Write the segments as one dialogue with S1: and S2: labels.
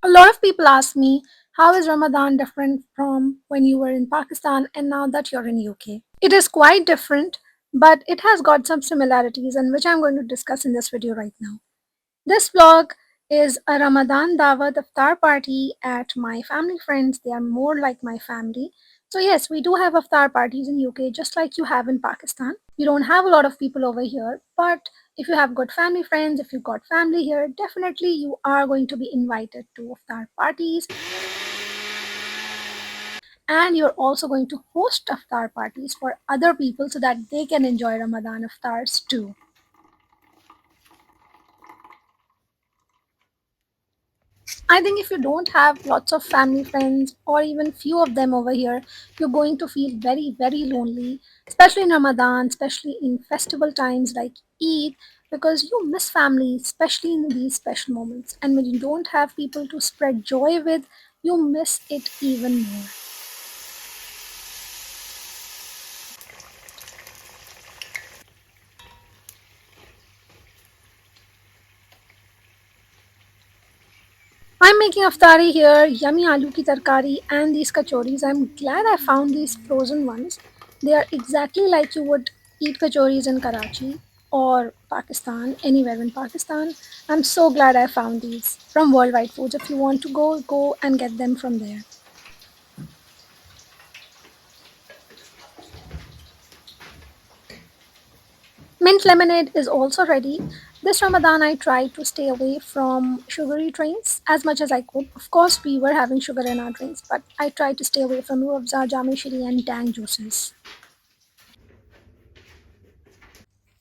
S1: A lot of people ask me, how is Ramadan different from when you were in Pakistan and now that you're in UK? It is quite different, but it has got some similarities and which I'm going to discuss in this video right now. This vlog is a Ramadan Dawat iftar party at my family friends. They are more like my family. So yes, we do have iftar parties in UK just like you have in Pakistan. You don't have a lot of people over here, but if you have good family friends, if you've got family here, definitely you are going to be invited to iftar parties, and you're also going to host iftar parties for other people so that they can enjoy Ramadan iftars too. I think if you don't have lots of family friends or even few of them over here, you're going to feel very, very lonely, especially in Ramadan, especially in festival times like Eid, because you miss family, especially in these special moments. And when you don't have people to spread joy with, you miss it even more. I'm making aftari here, yummy aloo ki tarkari and these kachoris. I'm glad I found these frozen ones. They are exactly like you would eat kachoris in Karachi or Pakistan, anywhere in Pakistan. I'm so glad I found these from Worldwide Foods. If you want to go and get them from there. Mint lemonade is also ready. This Ramadan, I tried to stay away from sugary drinks as much as I could. Of course, we were having sugar in our drinks, but I tried to stay away from ruafza, jam shiri, and tang juices.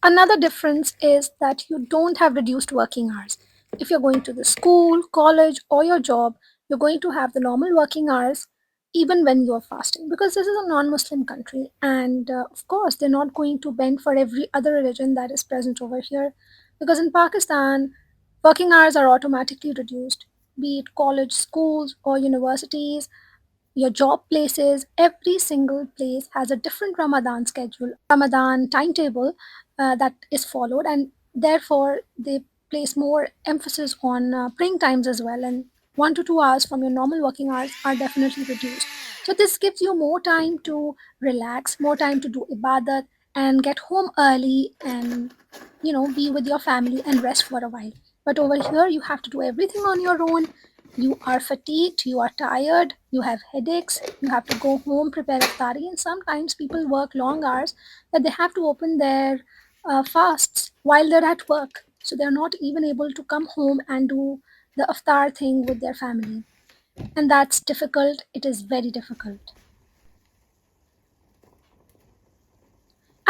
S1: Another difference is that you don't have reduced working hours. If you're going to the school, college, or your job, you're going to have the normal working hours even when you're fasting because this is a non Muslim country. And of course, they're not going to bend for every other religion that is present over here because in Pakistan, working hours are automatically reduced, be it college, schools, or universities, your job places, every single place has a different Ramadan schedule, Ramadan timetable that is followed, and therefore they place more emphasis on praying times as well. And 1 to 2 hours from your normal working hours are definitely reduced. So this gives you more time to relax, more time to do ibadat, and get home early and be with your family and rest for a while. But over here, you have to do everything on your own. You are fatigued, you are tired, you have headaches, you have to go home, prepare iftari, and sometimes people work long hours that they have to open their fasts while they're at work. So they're not even able to come home and do the iftar thing with their family. And that's difficult. It is very difficult.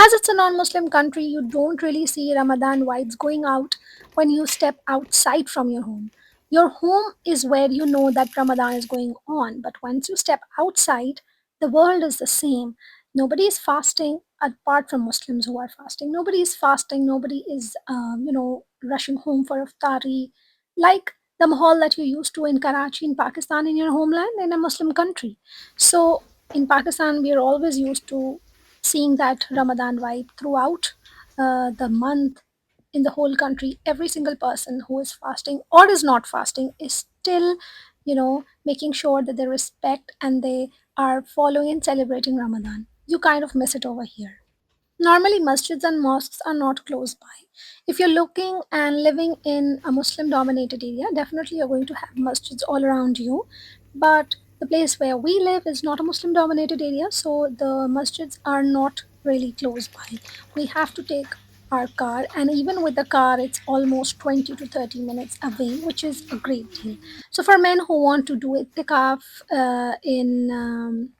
S1: As it's a non Muslim country, you don't really see Ramadan vibes going out when you step outside from your home. Your home is where you know that Ramadan is going on, but once you step outside, the world is the same. Nobody is fasting apart from Muslims who are fasting. Nobody is fasting. Nobody is, rushing home for iftari like the mahal that you used to in Karachi, in Pakistan, in your homeland, in a Muslim country. So in Pakistan, we are always used to seeing that Ramadan vibe throughout the month in the whole country. Every single person who is fasting or is not fasting is still, making sure that they respect and they are following and celebrating Ramadan. You kind of miss it over here. Normally, masjids and mosques are not close by. If you're looking and living in a Muslim dominated area, definitely you're going to have masjids all around you. But the place where we live is not a Muslim dominated area, so the masjids are not really close by. We have to take our car, and even with the car, it's almost 20 to 30 minutes away, which is a great deal. So, for men who want to do itikaf in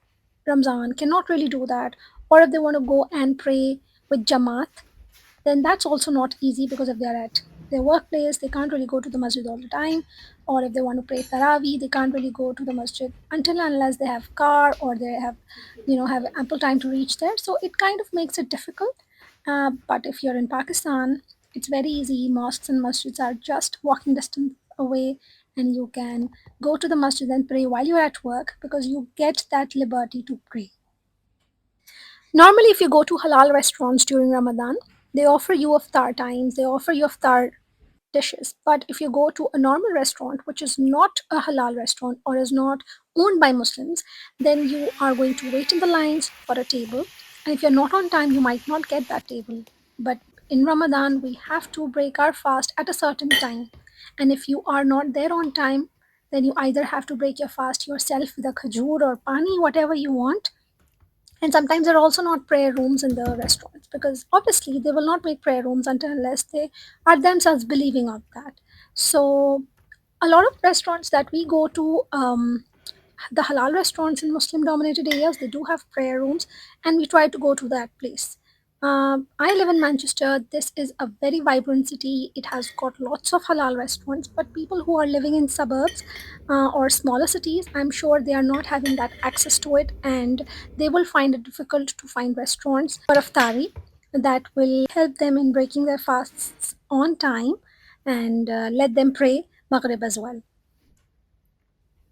S1: Ramzan cannot really do that, or if they want to go and pray with Jamaat, then that's also not easy because if they're at their workplace, they can't really go to the masjid all the time, or if they want to pray Taraweeh, they can't really go to the masjid until and unless they have car or they have ample time to reach there. So it kind of makes it difficult. But if you're in Pakistan, it's very easy. Mosques and masjids are just walking distance away, and you can go to the masjid and pray while you're at work because you get that liberty to pray. Normally, if you go to halal restaurants during Ramadan, they offer you iftar times, they offer you iftar dishes. But if you go to a normal restaurant, which is not a halal restaurant or is not owned by Muslims, then you are going to wait in the lines for a table. And if you're not on time, you might not get that table. But in Ramadan, we have to break our fast at a certain time. And if you are not there on time, then you either have to break your fast yourself with a khajur or pani, whatever you want. And sometimes there are also not prayer rooms in the restaurants because obviously they will not make prayer rooms until unless they are themselves believing of that. So a lot of restaurants that we go to, the halal restaurants in Muslim dominated areas, they do have prayer rooms, and we try to go to that place. I live in Manchester. This is a very vibrant city. It has got lots of halal restaurants, but people who are living in suburbs or smaller cities, I'm sure they are not having that access to it, and they will find it difficult to find restaurants for iftari that will help them in breaking their fasts on time and let them pray Maghrib as well.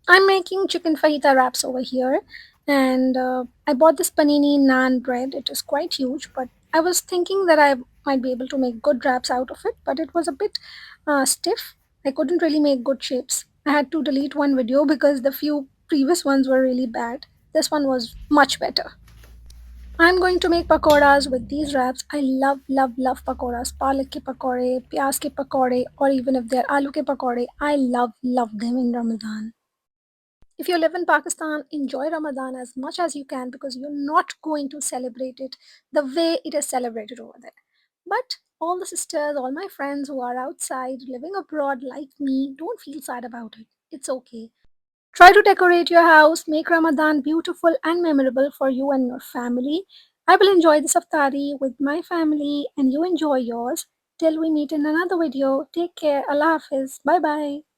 S1: I'm making chicken fajita wraps over here, and I bought this panini naan bread. It is quite huge, but I was thinking that I might be able to make good wraps out of it, but it was a bit stiff. I couldn't really make good shapes. I had to delete one video because the few previous ones were really bad. This one was much better. I'm going to make pakoras with these wraps. I love, love, love pakoras. Palak ke pakore, pyaz ke pakore, or even if they're aloo ke pakore, I love, love them in Ramadan. If you live in Pakistan, enjoy Ramadan as much as you can because you're not going to celebrate it the way it is celebrated over there. But all the sisters, all my friends who are outside living abroad like me, don't feel sad about it. It's okay. Try to decorate your house, make Ramadan beautiful and memorable for you and your family. I will enjoy this iftari with my family and you enjoy yours. Till we meet in another video, take care. Allah Hafiz. Bye bye.